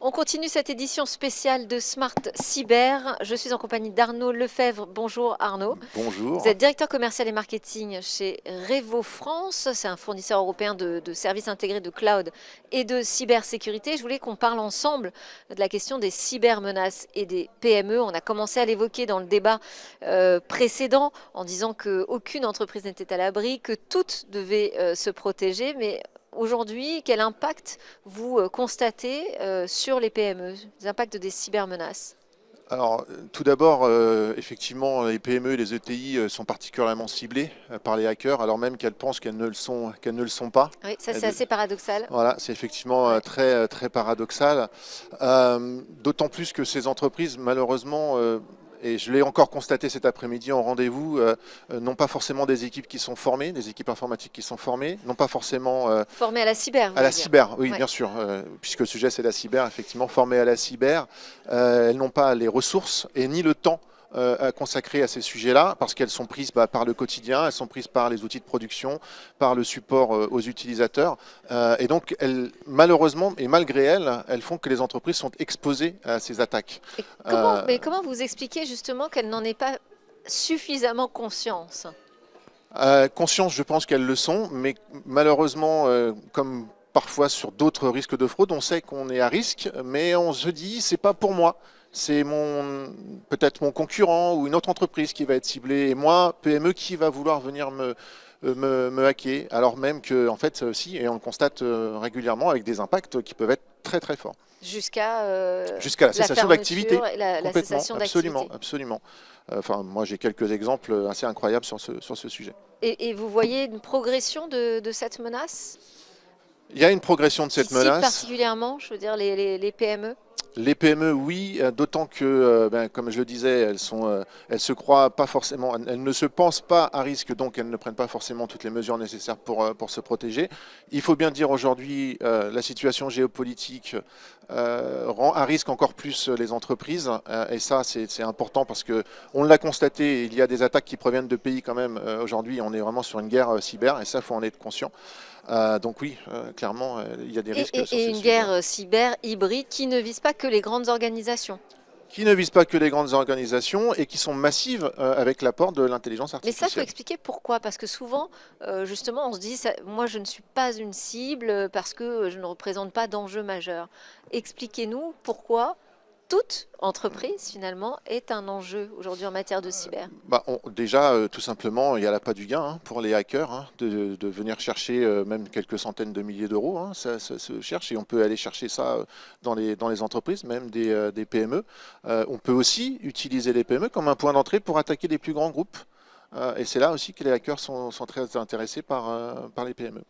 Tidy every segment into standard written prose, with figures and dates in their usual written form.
On continue cette édition spéciale de Smart Cyber. Je suis en compagnie d'Arnaud Lefebvre. Bonjour Arnaud. Bonjour. Vous êtes directeur commercial et marketing chez Revo France. C'est un fournisseur européen de services intégrés de cloud et de cybersécurité. Je voulais qu'on parle ensemble de la question des cybermenaces et des PME. On a commencé à l'évoquer dans le débat précédent en disant qu'aucune entreprise n'était à l'abri, que toutes devaient se protéger. Mais aujourd'hui, quel impact vous constatez sur les PME, les impacts des cybermenaces? Alors, tout d'abord, effectivement, les PME et les ETI sont particulièrement ciblées par les hackers, alors même qu'elles pensent qu'elles ne le sont pas. Oui, ça c'est assez paradoxal. Voilà, c'est effectivement Ouais. très paradoxal. D'autant plus que ces entreprises, malheureusement, et je l'ai encore constaté cet après-midi en rendez-vous, n'ont pas forcément des équipes qui sont formées, des équipes informatiques qui sont formées, n'ont pas forcément Formés à la cyber, vous à la voulez dire. cyber, oui, Ouais. bien sûr, puisque le sujet c'est la cyber, effectivement, formées à la cyber, elles n'ont pas les ressources et ni le temps à consacrer à ces sujets-là, parce qu'elles sont prises par le quotidien, elles sont prises par les outils de production, par le support aux utilisateurs, et donc malheureusement, et malgré elles, elles font que les entreprises sont exposées à ces attaques. Et Euh, mais comment vous expliquez justement qu'elle n'en ait pas suffisamment conscience? Conscience, je pense qu'elles le sont, mais malheureusement, comme parfois sur d'autres risques de fraude, on sait qu'on est à risque, mais on se dit c'est pas pour moi. C'est peut-être mon concurrent ou une autre entreprise qui va être ciblée. Et moi, PME, qui va vouloir venir me hacker? Alors même que, en fait, si, et on le constate régulièrement avec des impacts qui peuvent être très très forts. Jusqu'à Jusqu'à la la cessation d'activité. fermeture et la Complètement, cessation absolument, d'activité. absolument. Enfin, moi, j'ai quelques exemples assez incroyables sur ce sujet. Et vous voyez une progression de cette menace Il y a une progression de qui cette cible menace. particulièrement, je veux dire, les PME? Les PME, oui, d'autant que, comme je le disais, elles se croient pas forcément, elles ne se pensent pas à risque, donc elles ne prennent pas forcément toutes les mesures nécessaires pour se protéger. Il faut bien dire aujourd'hui, la situation géopolitique rend à risque encore plus les entreprises, et ça, c'est important parce que on l'a constaté, il y a des attaques qui proviennent de pays quand même. Aujourd'hui, on est vraiment sur une guerre cyber, et ça, faut en être conscient. Donc oui, clairement, il y a des Et, risques et- sur et ces une sujets. guerre cyber hybride qui ne vise pas que les grandes organisations. Qui ne visent pas que les grandes organisations et qui sont massives avec l'apport de l'intelligence Mais ça, il faut artificielle. expliquer pourquoi. Parce que souvent, justement, on se dit, moi, je ne suis pas une cible parce que je ne représente pas d'enjeu majeur. Expliquez-nous pourquoi toute entreprise, finalement, est un enjeu aujourd'hui en matière de cyber. Déjà, tout simplement, il n'y a là pas du gain pour les hackers de venir chercher même quelques centaines de milliers d'euros. Ça se cherche et on peut aller chercher ça dans les entreprises, même des PME. On peut aussi utiliser les PME comme un point d'entrée pour attaquer les plus grands groupes. Et c'est là aussi que les hackers sont très intéressés par les PME.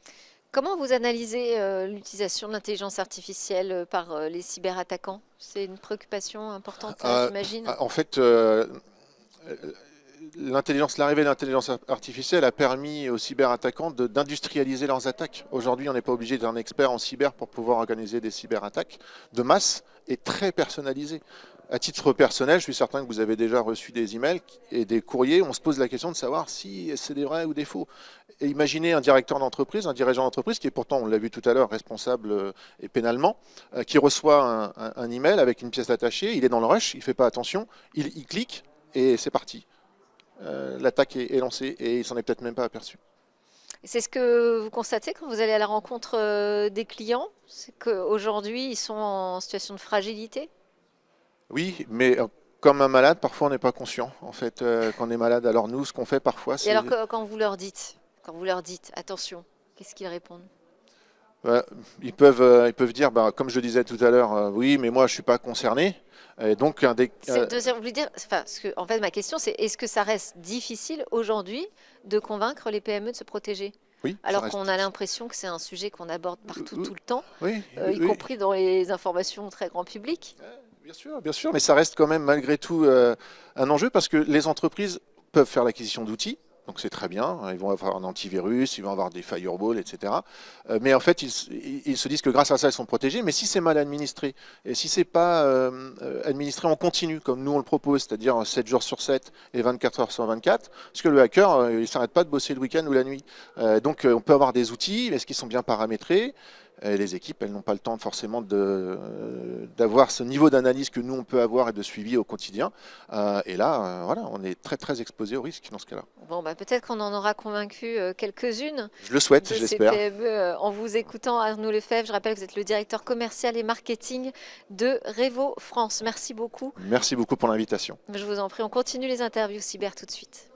Comment vous analysez l'utilisation de l'intelligence artificielle par les cyberattaquants? C'est une préoccupation importante, Euh, j'imagine. En fait, l'arrivée de l'intelligence artificielle a permis aux cyberattaquants d'industrialiser leurs attaques. Aujourd'hui, on n'est pas obligé d'être un expert en cyber pour pouvoir organiser des cyberattaques de masse et très personnalisées. À titre personnel, je suis certain que vous avez déjà reçu des emails et des courriers où on se pose la question de savoir si c'est des vrais ou des faux. Et imaginez un directeur d'entreprise, un dirigeant d'entreprise qui est pourtant, on l'a vu tout à l'heure, responsable et pénalement, qui reçoit un email avec une pièce attachée, il est dans le rush, il ne fait pas attention, il clique et c'est parti. L'attaque est lancée et il s'en est peut-être même pas aperçu. C'est ce que vous constatez quand vous allez à la rencontre des clients, c'est qu'aujourd'hui, ils sont en situation de fragilité. Oui, mais comme un malade, parfois on n'est pas conscient en fait qu'on est malade. Alors nous, ce qu'on fait parfois, Et alors c'est quand vous leur dites, attention, qu'est-ce qu'ils répondent? euh, ils peuvent dire, comme je disais tout à l'heure, oui, mais moi je suis pas concerné. Et donc Vous voulez dire, enfin, en fait, ma question, c'est est-ce que ça reste difficile aujourd'hui de convaincre les PME de se protéger? oui, ça Alors reste. qu'on a l'impression que c'est un sujet qu'on aborde partout, tout le temps, Oui, y oui, compris dans les informations très grand public. bien sûr, mais ça reste quand même malgré tout un enjeu parce que les entreprises peuvent faire l'acquisition d'outils. Donc c'est très bien, ils vont avoir un antivirus, ils vont avoir des firewalls, etc. Mais en fait, ils se disent que grâce à ça, ils sont protégés. Mais si c'est mal administré, et si c'est pas administré en continu, comme nous on le propose, c'est-à-dire 7 jours sur 7 et 24 heures sur 24, parce que le hacker, il ne s'arrête pas de bosser le week-end ou la nuit. Donc on peut avoir des outils, est-ce qu'ils sont bien paramétrés? Et les équipes, elles n'ont pas le temps forcément d'avoir ce niveau d'analyse que nous, on peut avoir et de suivi au quotidien. Et là, voilà, on est très, très exposé au risque dans ce cas-là. Bon, bah, peut-être qu'on en aura convaincu quelques-unes Je le souhaite, de je ces l'espère. PME en vous écoutant, Arnaud Lefebvre. Je rappelle que vous êtes le directeur commercial et marketing de Revo France. Merci beaucoup. Merci beaucoup pour l'invitation. Je vous en prie, on continue les interviews cyber tout de suite.